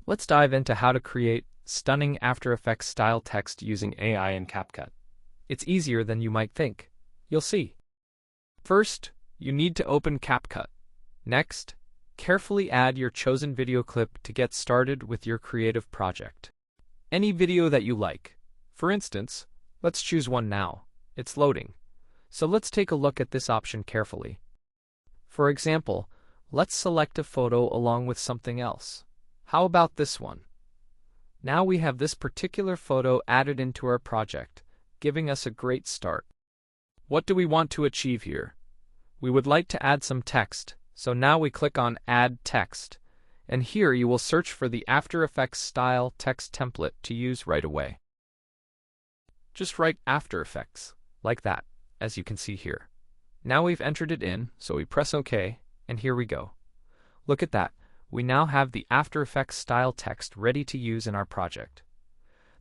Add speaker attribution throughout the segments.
Speaker 1: Let's dive into how to create stunning After Effects style text using AI and CapCut. It's easier than you might think. You'll see. First, you need to open CapCut. Next, carefully add your chosen video clip to get started with your creative project. Any video that you like. For instance, let's choose one now. It's loading. So let's take a look at this option carefully. For example, let's select a photo along with something else. How about this one? Now we have this particular photo added into our project, giving us a great start. What do we want to achieve here? We would like to add some text, so now we click on Add Text, and here you will search for the After Effects style text template to use right away. Just write After Effects, like that, as you can see here. Now we've entered it in, so we press OK, and here we go. Look at that. We now have the After Effects style text ready to use in our project.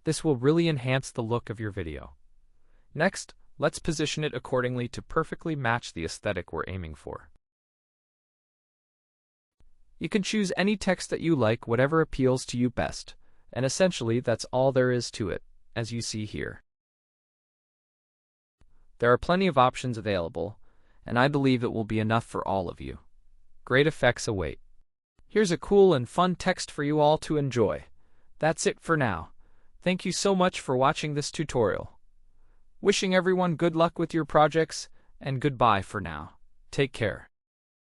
Speaker 1: This will really enhance the look of your video. Next, let's position it accordingly to perfectly match the aesthetic we're aiming for. You can choose any text that you like, whatever appeals to you best, and essentially that's all there is to it, as you see here. There are plenty of options available, and I believe it will be enough for all of you. Great effects await. Here's a cool and fun text for you all to enjoy. That's it for now. Thank you so much for watching this tutorial. Wishing everyone good luck with your projects, and goodbye for now. Take care.